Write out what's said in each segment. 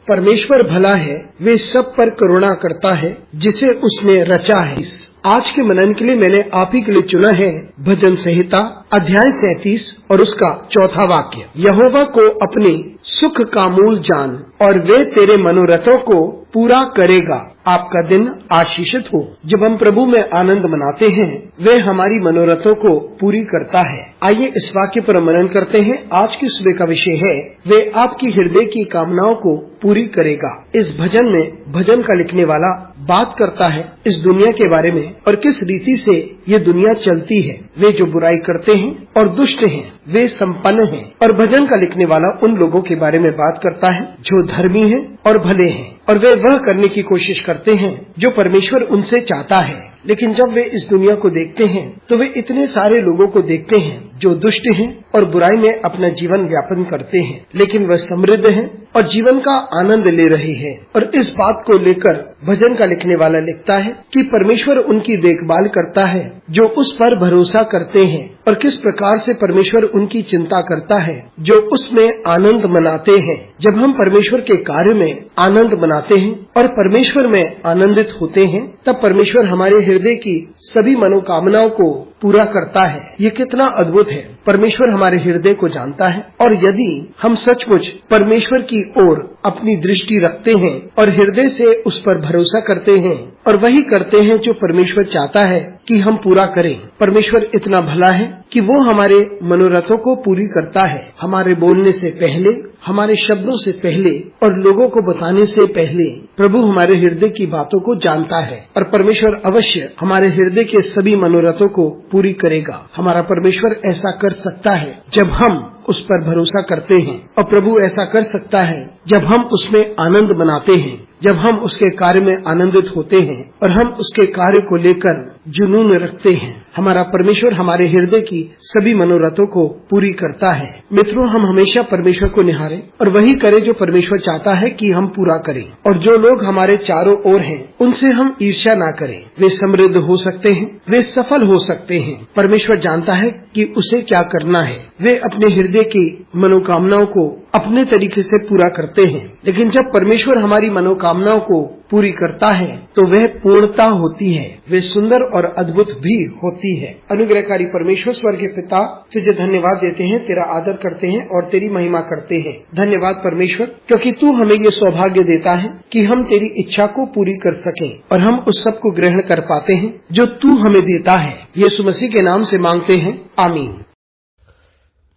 परमेश्वर भला है, वे सब पर करुणा करता है जिसे उसने रचा है। आज के मनन के लिए मैंने आप ही के लिए चुना है भजन संहिता अध्याय 37 और उसका 4था वाक्य। यहोवा को अपने सुख का मूल जान और वे तेरे मनोरथों को पूरा करेगा। आपका दिन आशीषित हो। जब हम प्रभु में आनंद मनाते हैं, वे हमारी मनोरथों को पूरी करता है। आइए इस वाक्य पर मनन करते हैं। आज की सुबह का विषय है, वे आपकी हृदय की कामनाओं को पूरी करेगा। इस भजन में भजन का लिखने वाला बात करता है इस दुनिया के बारे में और किस रीति से ये दुनिया चलती है। वे जो बुराई करते हैं और दुष्ट हैं, वे संपन्न हैं। और भजन का लिखने वाला उन लोगों के बारे में बात करता है जो धर्मी हैं और भले हैं, और वे वह करने की कोशिश करते हैं जो परमेश्वर उनसे चाहता है। लेकिन जब वे इस दुनिया को देखते हैं तो वे इतने सारे लोगों को देखते हैं जो दुष्ट हैं और बुराई में अपना जीवन व्यापन करते हैं, लेकिन वह समृद्ध हैं और जीवन का आनंद ले रहे हैं। और इस बात को लेकर भजन का लिखने वाला लिखता है कि परमेश्वर उनकी देखभाल करता है जो उस पर भरोसा करते हैं, और किस प्रकार से परमेश्वर उनकी चिंता करता है जो उसमें आनंद मनाते हैं। जब हम परमेश्वर के कार्य में आनंद मनाते हैं और परमेश्वर में आनंदित होते हैं, तब परमेश्वर हमारे हृदय की सभी मनोकामनाओं को पूरा करता है। ये कितना अद्भुत है। परमेश्वर हमारे हृदय को जानता है, और यदि हम सचमुच परमेश्वर की ओर अपनी दृष्टि रखते हैं और हृदय से उस पर भरोसा करते हैं और वही करते हैं जो परमेश्वर चाहता है कि हम पूरा करें। परमेश्वर इतना भला है कि वो हमारे मनोरथों को पूरी करता है। हमारे बोलने से पहले, हमारे शब्दों से पहले और लोगों को बताने से पहले प्रभु हमारे हृदय की बातों को जानता है, और परमेश्वर अवश्य हमारे हृदय के सभी मनोरथों को पूरी करेगा। हमारा परमेश्वर ऐसा कर सकता है जब हम उस पर भरोसा करते हैं, और प्रभु ऐसा कर सकता है जब हम उसमें आनंद मनाते हैं, जब हम उसके कार्य में आनंदित होते हैं और हम उसके कार्य को लेकर जुनून रखते हैं। हमारा परमेश्वर हमारे हृदय की सभी मनोरथों को पूरी करता है। मित्रों, हम हमेशा परमेश्वर को निहारें और वही करें जो परमेश्वर चाहता है कि हम पूरा करें। और जो लोग हमारे चारों ओर हैं, उनसे हम ईर्ष्या ना करें। वे समृद्ध हो सकते हैं, वे सफल हो सकते हैं। परमेश्वर जानता है कि उसे क्या करना है। वे अपने हृदय की मनोकामनाओं को अपने तरीके से पूरा करते हैं, लेकिन जब परमेश्वर हमारी मनोकामनाओं को पूरी करता है तो वह पूर्णता होती है, वे सुंदर और अद्भुत भी होती है। अनुग्रहकारी परमेश्वर स्वर्गीय पिता, तुझे धन्यवाद देते हैं, तेरा आदर करते हैं और तेरी महिमा करते हैं। धन्यवाद परमेश्वर, क्योंकि तू हमें ये सौभाग्य देता है कि हम तेरी इच्छा को पूरी कर सकें और हम उस सब को ग्रहण कर पाते हैं जो तू हमें देता है। यीशु मसीह के नाम से मांगते हैं, आमीन।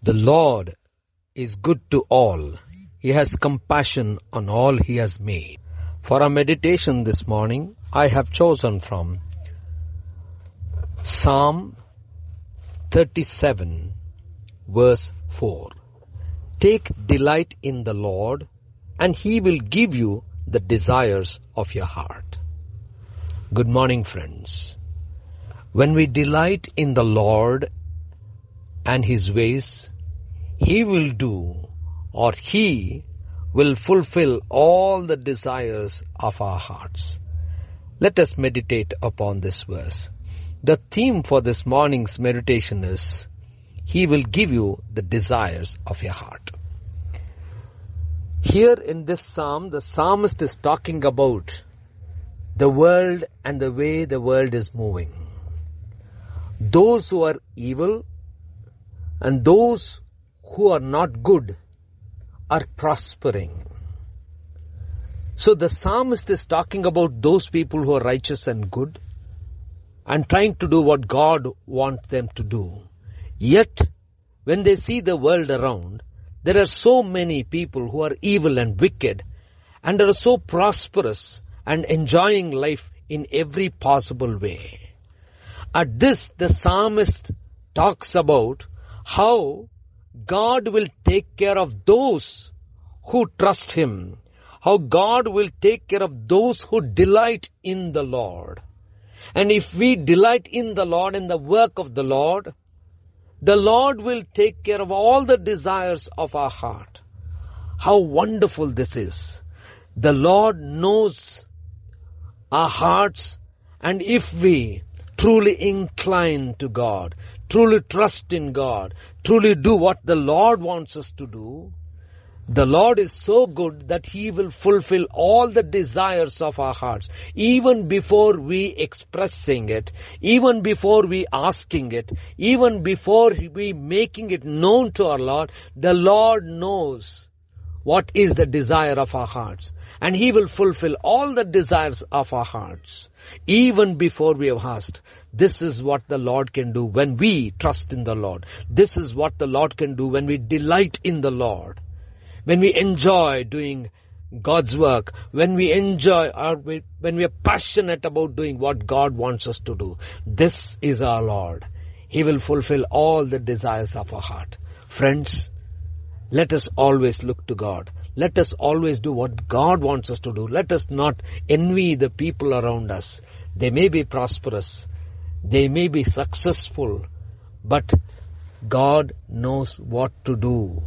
The Lord is good to all. He has compassion on all he has made. For our meditation this morning, I have chosen from Psalm 37, verse 4. Take delight in the Lord, and he will give you the desires of your heart. Good morning, friends. When we delight in the Lord and his ways, he will do, or he will fulfill all the desires of our hearts. Let us meditate upon this verse. The theme for this morning's meditation is, he will give you the desires of your heart. Here in this psalm, the psalmist is talking about the world and the way the world is moving. Those who are evil and those who are not good are prospering. So the psalmist is talking about those people who are righteous and good and trying to do what God wants them to do. Yet, when they see the world around, there are so many people who are evil and wicked and are so prosperous and enjoying life in every possible way. At this, the psalmist talks about how God will take care of those who trust him, how God will take care of those who delight in the Lord. And if we delight in the Lord and the work of the Lord will take care of all the desires of our heart. How wonderful this is. The Lord knows our hearts, and if we truly incline to God, truly trust in God, truly do what the Lord wants us to do, The Lord is so good that He will fulfill all the desires of our hearts. Even before we expressing it, even before we asking it, even before we making it known to our Lord, the Lord knows what is the desire of our hearts. And He will fulfill all the desires of our hearts. Even before we have asked. This is what the Lord can do when we trust in the Lord. This is what the Lord can do when we delight in the Lord. When we enjoy doing God's work, when we enjoy, when we are passionate about doing what God wants us to do. This is our Lord. He will fulfill all the desires of our heart. Friends, let us always look to God. Let us always do what God wants us to do. Let us not envy the people around us. They may be prosperous. They may be successful. But God knows what to do.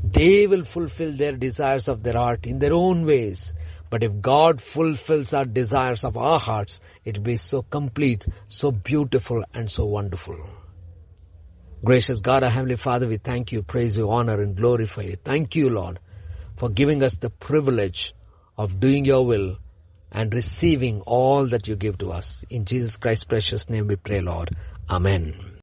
They will fulfill their desires of their heart in their own ways. But if God fulfills our desires of our hearts, it will be so complete, so beautiful, and so wonderful. Gracious God, our Heavenly Father, we thank you, praise you, honor, and glorify you. Thank you, Lord, for giving us the privilege of doing your will and receiving all that you give to us. In Jesus Christ's precious name we pray, Lord. Amen.